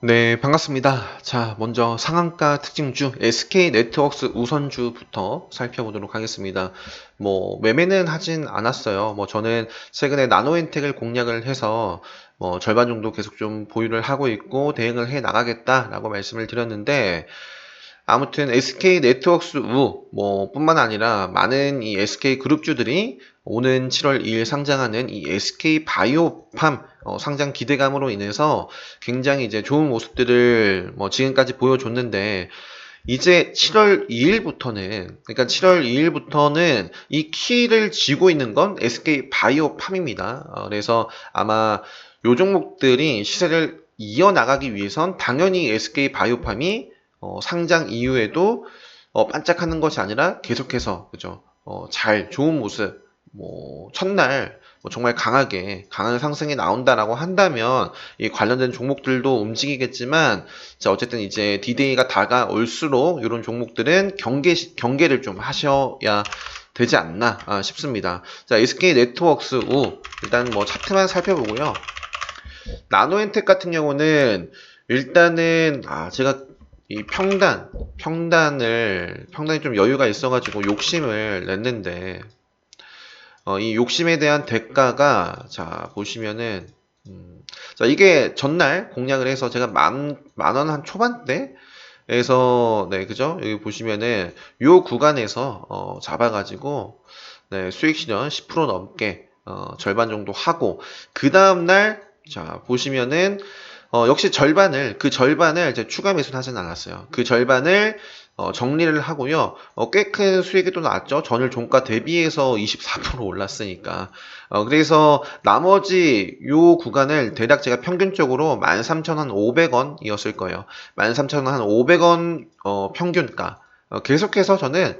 네, 반갑습니다. 자, 먼저 상한가 특징주 SK네트워크스 우선주부터 살펴보도록 하겠습니다. 매매는 하진 않았어요. 저는 최근에 나노엔텍을 공략을 해서 절반 정도 계속 좀 보유를 하고 있고 대응을 해 나가겠다라고 말씀을 드렸는데, 아무튼 SK 네트워크스 뿐만 아니라 많은 이 SK 그룹주들이 오는 7월 2일 상장하는 이 SK 바이오팜 상장 기대감으로 인해서 굉장히 이제 좋은 모습들을 지금까지 보여줬는데, 이제 7월 2일부터는, 그러니까 7월 2일부터는 이 키를 쥐고 있는 건 SK 바이오팜입니다. 그래서 아마 요 종목들이 시세를 이어나가기 위해선 당연히 SK 바이오팜이 상장 이후에도 반짝하는 것이 아니라 계속해서 그죠? 좋은 모습, 첫날 정말 강한 상승이 나온다라고 한다면 이 관련된 종목들도 움직이겠지만, 자, 어쨌든 이제 D-Day가 다가올수록 이런 종목들은 경계를 좀 하셔야 되지 않나 싶습니다. 자, SK 네트워크스 일단 차트만 살펴보고요. 나노엔텍 같은 경우는 일단은 제가 이 평단이 좀 여유가 있어가지고 욕심을 냈는데, 이 욕심에 대한 대가가, 자, 보시면은, 자, 이게 전날 공략을 해서 제가 만 원 한 초반대에서, 네, 그죠? 여기 보시면은, 요 구간에서, 잡아가지고, 네, 수익 실현 10% 넘게, 절반 정도 하고, 그 다음날, 자, 보시면은, 역시 그 절반을 이제 추가 매수는 하진 않았어요. 그 절반을 정리를 하고요. 꽤 큰 수익이 또 나왔죠. 전일 종가 대비해서 24% 올랐으니까. 그래서 나머지 요 구간을 대략 제가 평균적으로 13,500원이었을 거예요. 13,500원 평균가. 계속해서 저는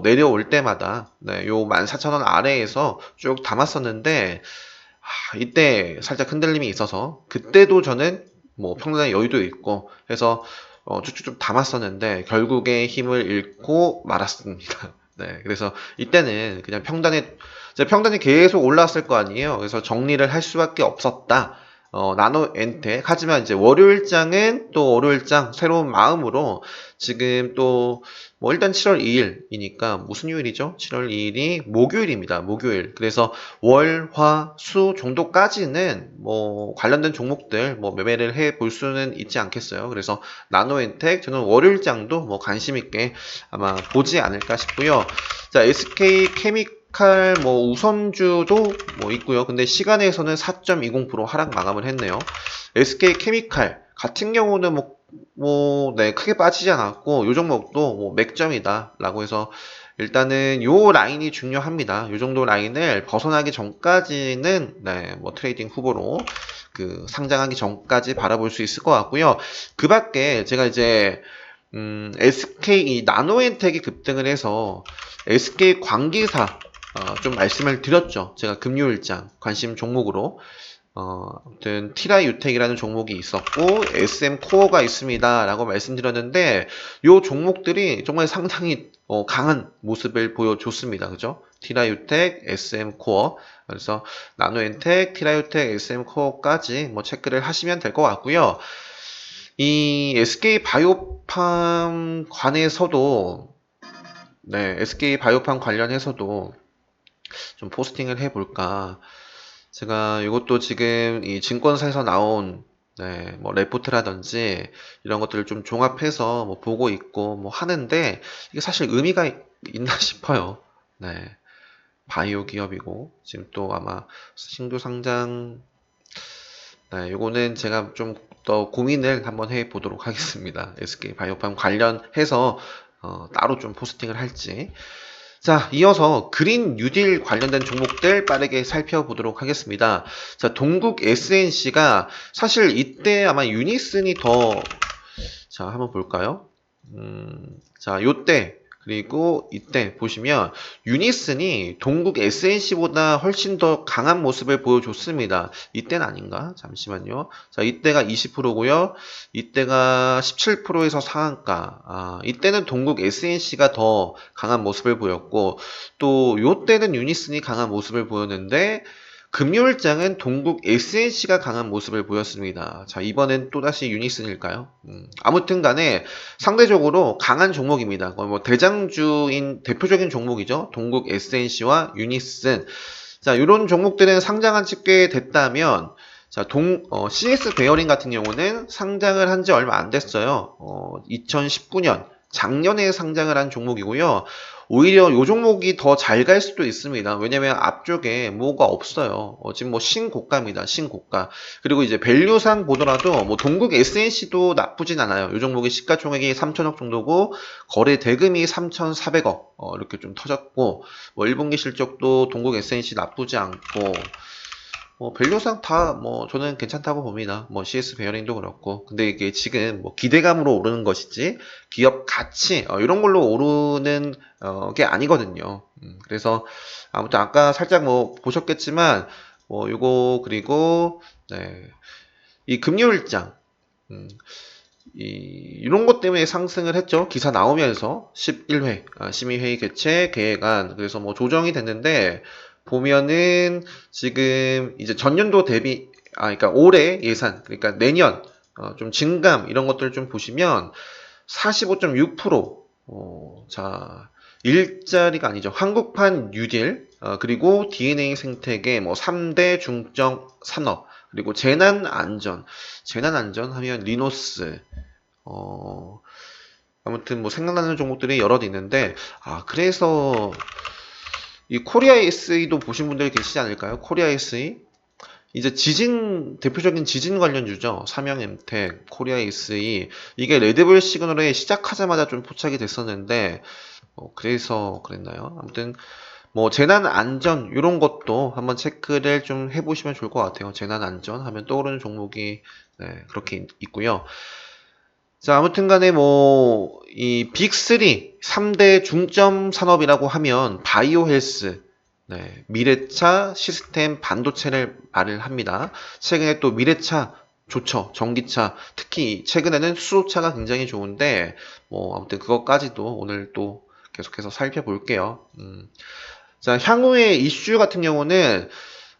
내려올 때마다 네, 요 14,000원 아래에서 쭉 담았었는데, 이때 살짝 흔들림이 있어서 그때도 저는 평단의 여유도 있고 해서 쭉쭉쭉 담았었는데 결국에 힘을 잃고 말았습니다. 네, 그래서 이때는 그냥 평단이 계속 올라왔을 거 아니에요. 그래서 정리를 할 수밖에 없었다. 나노엔텍. 하지만 이제 월요일장은 또 월요일장 새로운 마음으로 지금 또 일단 7월 2일이니까 무슨 요일이죠? 7월 2일이 목요일입니다. 목요일. 그래서 월, 화, 수 정도까지는 관련된 종목들 매매를 해 볼 수는 있지 않겠어요. 그래서 나노엔텍 저는 월요일장도 관심 있게 아마 보지 않을까 싶고요. 자, SK 케미칼 우선주도 있고요. 근데 시간에서는 4.20% 하락 마감을 했네요. SK 케미칼 같은 경우는 네, 크게 빠지지 않았고, 요 종목도 맥점이다라고 해서 일단은 요 라인이 중요합니다. 요 정도 라인을 벗어나기 전까지는 네, 트레이딩 후보로 상장하기 전까지 바라볼 수 있을 것 같고요. 그 밖에 제가 이제 SK 이 나노엔텍이 급등을 해서 SK 광기사 좀 말씀을 드렸죠. 제가 금요일장 관심 종목으로. 아무튼 티라유텍이라는 종목이 있었고 SM 코어가 있습니다라고 말씀드렸는데, 요 종목들이 정말 상당히 강한 모습을 보여줬습니다. 그죠? 티라유텍, SM 코어. 그래서 나노엔텍, 티라유텍, SM 코어까지 체크를 하시면 될 것 같고요. 이 SK 바이오팜 관해서도, 네, SK 바이오팜 관련해서도 좀 포스팅을 해볼까. 제가 이것도 지금 이 증권사에서 나온 네, 레포트라든지 이런 것들을 좀 종합해서 보고 있고 하는데, 이게 사실 의미가 있나 싶어요. 네, 바이오 기업이고 지금 또 아마 신규 상장. 네, 요거는 제가 좀 더 고민을 한번 해 보도록 하겠습니다. SK 바이오팜 관련해서 따로 좀 포스팅을 할지. 자, 이어서 그린 뉴딜 관련된 종목들 빠르게 살펴보도록 하겠습니다. 자, 동국 SNC가 사실 이때 아마 유니슨이 자, 한번 볼까요? 자, 요때, 그리고 이때 보시면 유니슨이 동국 SNC보다 훨씬 더 강한 모습을 보여줬습니다. 이때는 아닌가? 잠시만요. 자, 이때가 20%고요. 이때가 17%에서 상한가. 이때는 동국 SNC가 더 강한 모습을 보였고, 또 요때는 유니슨이 강한 모습을 보였는데, 금요일장은 동국 SNC가 강한 모습을 보였습니다. 자, 이번엔 또다시 유니슨일까요? 아무튼 간에 상대적으로 강한 종목입니다. 뭐 대장주인 대표적인 종목이죠. 동국 SNC와 유니슨. 자, 이런 종목들은 상장한 지 꽤 됐다면, 자, CS 베어링 같은 경우는 상장을 한 지 얼마 안 됐어요. 2019년, 작년에 상장을 한 종목이고요. 오히려 이 종목이 더 잘 갈 수도 있습니다. 왜냐면 앞쪽에 뭐가 없어요. 지금 뭐 신고가입니다. 신고가. 그리고 이제 밸류상 보더라도 뭐 동국 SNC도 나쁘진 않아요. 이 종목의 시가총액이 3천억 정도고 거래 대금이 3,400억 이렇게 좀 터졌고 뭐 1분기 실적도 동국 SNC 나쁘지 않고 뭐 밸류상 다 뭐 저는 괜찮다고 봅니다. 뭐 CS 베어링도 그렇고 근데 이게 지금 뭐 기대감으로 오르는 것이지 기업 가치 이런 걸로 오르는 게 아니거든요. 그래서 아무튼 아까 살짝 뭐 보셨겠지만 뭐 요거 그리고 네, 이 금요일장 이런 것 때문에 상승을 했죠. 기사 나오면서 11회 심의회의 개최 계획안 그래서 뭐 조정이 됐는데 보면은 지금 이제 전년도 대비 그러니까 올해 예산 그러니까 내년 좀 증감 이런 것들 좀 보시면 45.6% 자 일자리가 아니죠. 한국판 뉴딜 그리고 DNA 생태계 뭐 3대 중점 산업 그리고 재난안전 하면 리노스 아무튼 뭐 생각나는 종목들이 여럿 있는데 그래서 이 코리아 SE도 보신 분들 계시지 않을까요? 코리아 SE 이제 대표적인 지진 관련주죠. 삼양엠텍, 코리아 SE 이게 레드불 시그널에 시작하자마자 좀 포착이 됐었는데 그래서 그랬나요? 아무튼 뭐 재난안전 이런 것도 한번 체크를 좀 해보시면 좋을 것 같아요. 재난안전 하면 떠오르는 종목이 그렇게 있고요. 자, 아무튼 간에 뭐, 이 빅3, 3대 중점 산업이라고 하면 바이오 헬스, 미래차, 시스템, 반도체를 말을 합니다. 최근에 또 미래차 좋죠. 전기차. 특히 최근에는 수소차가 굉장히 좋은데, 뭐, 아무튼 그것까지도 오늘 또 계속해서 살펴볼게요. 자, 향후의 이슈 같은 경우는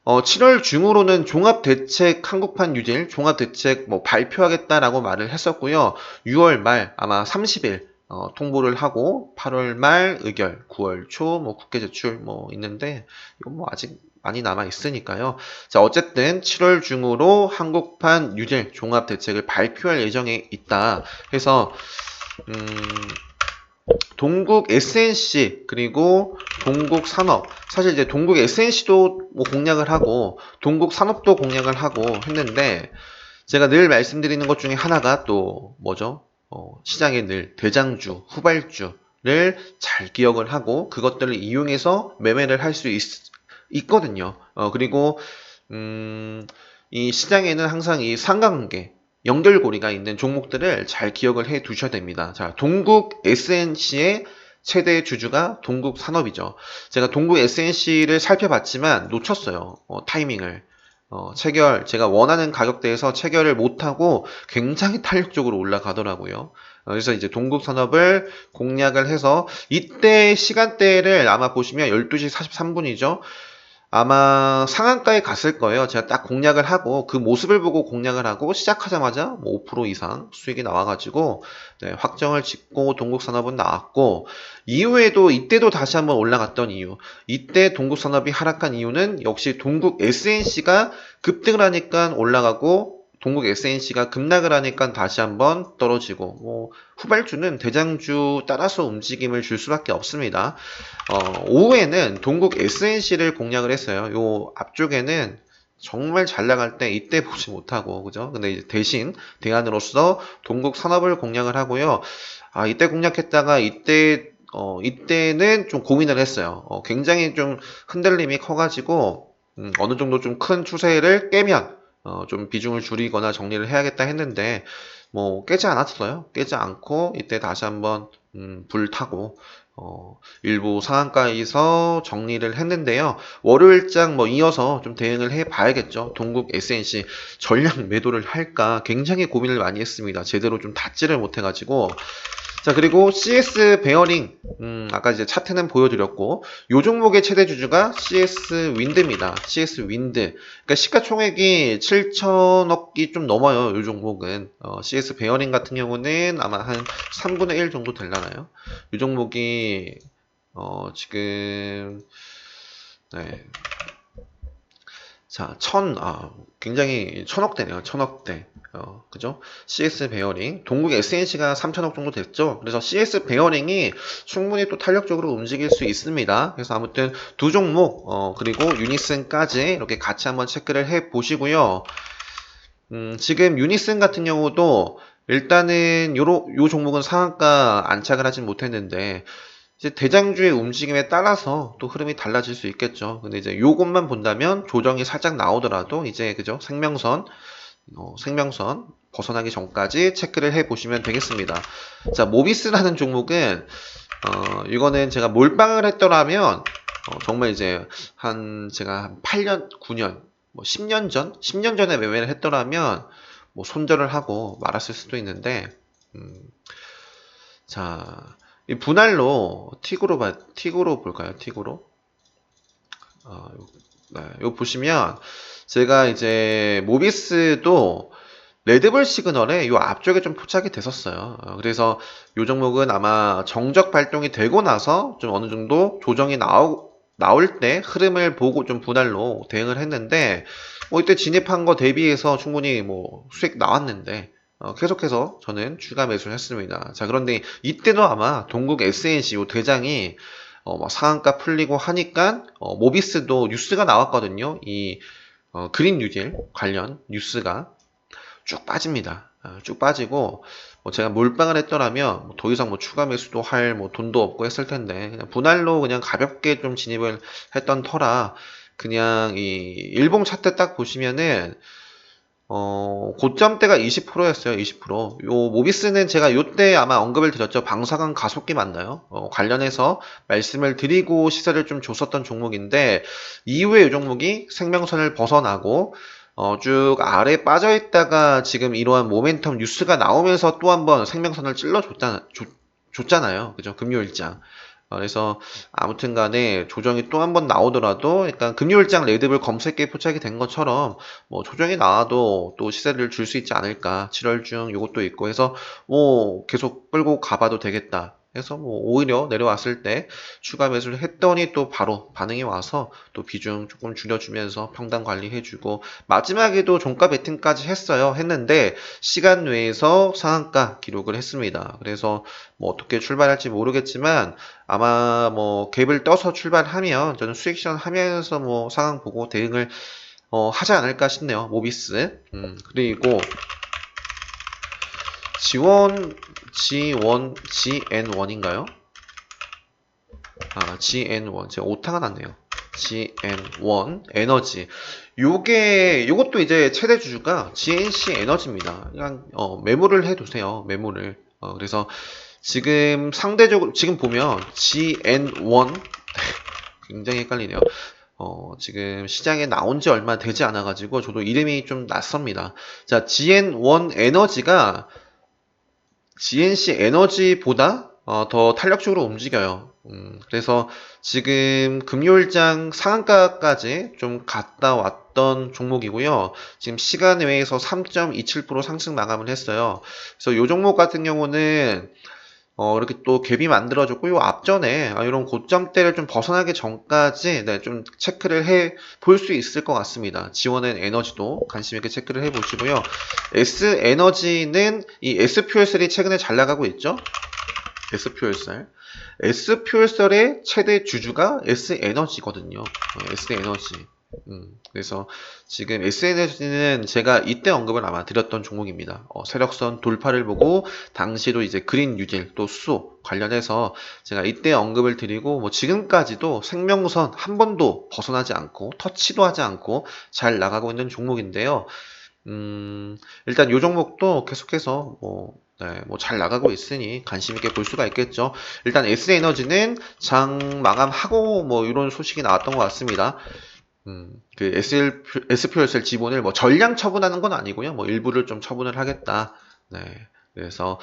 7월 중으로는 종합대책 한국판 유질 종합대책 뭐 발표하겠다라고 말을 했었고요. 6월 말 아마 30일 통보를 하고 8월 말 의결, 9월 초 뭐 국회 제출 뭐 있는데 이건 뭐 아직 많이 남아 있으니까요. 자, 어쨌든 7월 중으로 한국판 유질 종합대책을 발표할 예정에 있다 해서 동국 SNC 그리고 동국 산업 사실 이제 동국 SNC도 뭐 공략을 하고 동국 산업도 공략을 하고 했는데 제가 늘 말씀드리는 것 중에 하나가 또 뭐죠? 시장의 늘 대장주, 후발주를 잘 기억을 하고 그것들을 이용해서 매매를 할 수 있거든요. 그리고 이 시장에는 항상 이 상관관계 연결고리가 있는 종목들을 잘 기억을 해 두셔야 됩니다. 자, 동국 SNC의 최대 주주가 동국 산업이죠. 제가 동국 SNC를 살펴봤지만 놓쳤어요. 타이밍을. 제가 원하는 가격대에서 체결을 못하고 굉장히 탄력적으로 올라가더라고요. 그래서 이제 동국 산업을 공략을 해서 이때 시간대를 아마 보시면 12시 43분이죠. 아마 상한가에 갔을 거예요. 제가 딱 공략을 하고 그 모습을 보고 공략을 하고 시작하자마자 뭐 5% 이상 수익이 나와가지고 확정을 짓고 동국산업은 나왔고 이후에도 이때도 다시 한번 올라갔던 이유 이때 동국산업이 하락한 이유는 역시 동국 SNC가 급등을 하니까 올라가고 동국 SNC가 급락을 하니까 다시 한번 떨어지고 뭐 후발주는 대장주 따라서 움직임을 줄 수밖에 없습니다. 오후에는 동국 SNC를 공략을 했어요. 요 앞쪽에는 정말 잘 나갈 때 이때 보지 못하고 그죠? 근데 이제 대신 대안으로서 동국 산업을 공략을 하고요. 이때 공략했다가 이때는 좀 고민을 했어요. 굉장히 좀 흔들림이 커가지고 어느 정도 좀 큰 추세를 깨면 좀 비중을 줄이거나 정리를 해야겠다 했는데 뭐 깨지 않았어요. 깨지 않고 이때 다시 한번 불 타고 일부 상한가에서 정리를 했는데요. 월요일장 뭐 이어서 좀 대응을 해 봐야겠죠. 동국 SNC 전량 매도를 할까 굉장히 고민을 많이 했습니다. 제대로 좀 닫지를 못해가지고 자, 그리고 CS 베어링, 아까 이제 차트는 보여드렸고, 요 종목의 최대 주주가 CS 윈드입니다. CS 윈드. 그러니까 시가총액이 7천억이 좀 넘어요. 요 종목은. CS 베어링 같은 경우는 아마 한 3분의 1 정도 되려나요? 요 종목이, 지금, 네. 자, 굉장히 천억대네요. 천억대. 그죠? CS 베어링. 동국 SNC가 3천억 정도 됐죠? 그래서 CS 베어링이 충분히 또 탄력적으로 움직일 수 있습니다. 그래서 아무튼 두 종목, 그리고 유니슨까지 이렇게 같이 한번 체크를 해 보시고요. 지금 유니슨 같은 경우도 일단은 요 종목은 상한가 안착을 하진 못했는데, 이제 대장주의 움직임에 따라서 또 흐름이 달라질 수 있겠죠. 근데 이제 요것만 본다면 조정이 살짝 나오더라도 이제 그죠? 생명선 벗어나기 전까지 체크를 해 보시면 되겠습니다. 자, 모비스라는 종목은 이거는 제가 몰빵을 했더라면 정말 이제 제가 한 8년, 9년, 뭐 10년 전, 10년 전에 매매를 했더라면 뭐 손절을 하고 말았을 수도 있는데 자, 이 분할로 틱으로 볼까요? 틱으로. 네, 이거 보시면 제가 이제 모비스도 레드불 시그널에 요 앞쪽에 좀 포착이 됐었어요. 그래서 요 종목은 아마 정적 발동이 되고 나서 좀 어느 정도 조정이 나올 때 흐름을 보고 좀 분할로 대응을 했는데, 뭐 이때 진입한 거 대비해서 충분히 뭐 수익 나왔는데, 계속해서 저는 추가 매수를 했습니다. 자, 그런데 이때도 아마 동국 SNC 요 대장이 뭐 상한가 풀리고 하니까 모비스도 뉴스가 나왔거든요. 이 그린 뉴딜 관련 뉴스가 쭉 빠집니다. 쭉 빠지고 뭐 제가 몰빵을 했더라면 뭐더 이상 뭐 추가 매수도 할 뭐 돈도 없고 했을 텐데 그냥 분할로 그냥 가볍게 좀 진입을 했던 터라 그냥 이 일봉 차트 딱 보시면은 고점대가 20%였어요. 20%. 요 모비스는 제가 요때 아마 언급을 드렸죠. 방사능 가속기 맞나요? 관련해서 말씀을 드리고 시세를 좀 줬었던 종목인데 이후에 이 종목이 생명선을 벗어나고 쭉 아래 빠져 있다가 지금 이러한 모멘텀 뉴스가 나오면서 또 한번 생명선을 줬잖아요. 그죠? 금요일장. 그래서 아무튼 간에 조정이 또 한 번 나오더라도 약간 금요일장 레드불 검색기에 포착이 된 것처럼 뭐 조정이 나와도 또 시세를 줄 수 있지 않을까. 7월 중 요것도 있고 해서 뭐 계속 끌고 가봐도 되겠다. 해서 뭐 오히려 내려왔을 때 추가 매수를 했더니 또 바로 반응이 와서 또 비중 조금 줄여주면서 평단 관리해주고 마지막에도 종가 베팅까지 했는데 시간 내에서 상한가 기록을 했습니다. 그래서 뭐 어떻게 출발할지 모르겠지만 아마 뭐 갭을 떠서 출발하면 저는 수익 실현하면서 뭐 상황 보고 대응을 하지 않을까 싶네요. 모비스. 그리고 GN1인가요? GN1. 제가 오타가 났네요. GN1 에너지. 요것도 이제 최대 주주가 GNC 에너지입니다. 그냥 메모를 해두세요. 메모를. 그래서 지금 상대적으로 지금 보면 GN1 굉장히 헷갈리네요. 지금 시장에 나온 지 얼마 되지 않아 가지고 저도 이름이 좀 낯섭니다. 자, GN1 에너지가 GNC 에너지보다 더 탄력적으로 움직여요. 그래서 지금 금요일장 상한가까지 좀 갔다 왔던 종목이고요. 지금 시간 외에서 3.27% 상승 마감을 했어요. 그래서 이 종목 같은 경우는 이렇게 또 갭이 만들어졌고, 요 앞전에, 이런 고점대를 좀 벗어나기 전까지, 네, 좀 체크를 해 볼 수 있을 것 같습니다. 지원은 에너지도 관심 있게 체크를 해 보시고요. S 에너지는 이 S 퓨얼셀이 최근에 잘 나가고 있죠? S 퓨얼셀. S 퓨얼셀의 최대 주주가 S 에너지거든요. S 에너지. 그래서 지금 SNS는 제가 이때 언급을 아마 드렸던 종목입니다. 세력선 돌파를 보고 당시도 이제 그린 뉴딜 또 수소 관련해서 제가 이때 언급을 드리고 뭐 지금까지도 생명선 한 번도 벗어나지 않고 터치도 하지 않고 잘 나가고 있는 종목인데요. 일단 이 종목도 계속해서 네, 뭐 잘 나가고 있으니 관심 있게 볼 수가 있겠죠. 일단 S에너지는 장 마감하고 뭐 이런 소식이 나왔던 것 같습니다. 그 SPLCL 지분을 뭐 전량 처분하는 건 아니고요. 뭐 일부를 좀 처분을 하겠다. 네. 그래서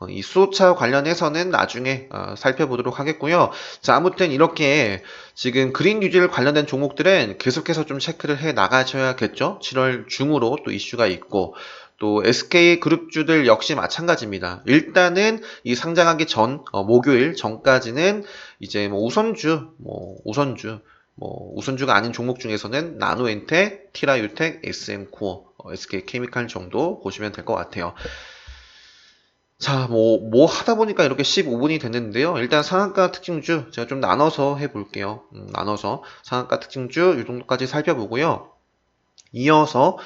이 수소차 관련해서는 나중에 살펴보도록 하겠고요. 자, 아무튼 이렇게 지금 그린 뉴딜 관련된 종목들은 계속해서 좀 체크를 해 나가셔야겠죠. 7월 중으로 또 이슈가 있고 또 SK 그룹주들 역시 마찬가지입니다. 일단은 이 상장하기 전 목요일 전까지는 이제 뭐 우선주가 아닌 종목 중에서는 나노엔텍, 티라유텍, SM코어, SK케미칼 정도 보시면 될 것 같아요. 자, 뭐 하다 보니까 이렇게 15분이 됐는데요. 일단 상한가 특징주 제가 좀 나눠서 해볼게요. 나눠서 상한가 특징주 이 정도까지 살펴보고요. 이어서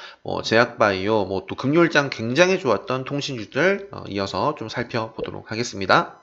제약바이오, 또 금요일장 굉장히 좋았던 통신주들 이어서 좀 살펴보도록 하겠습니다.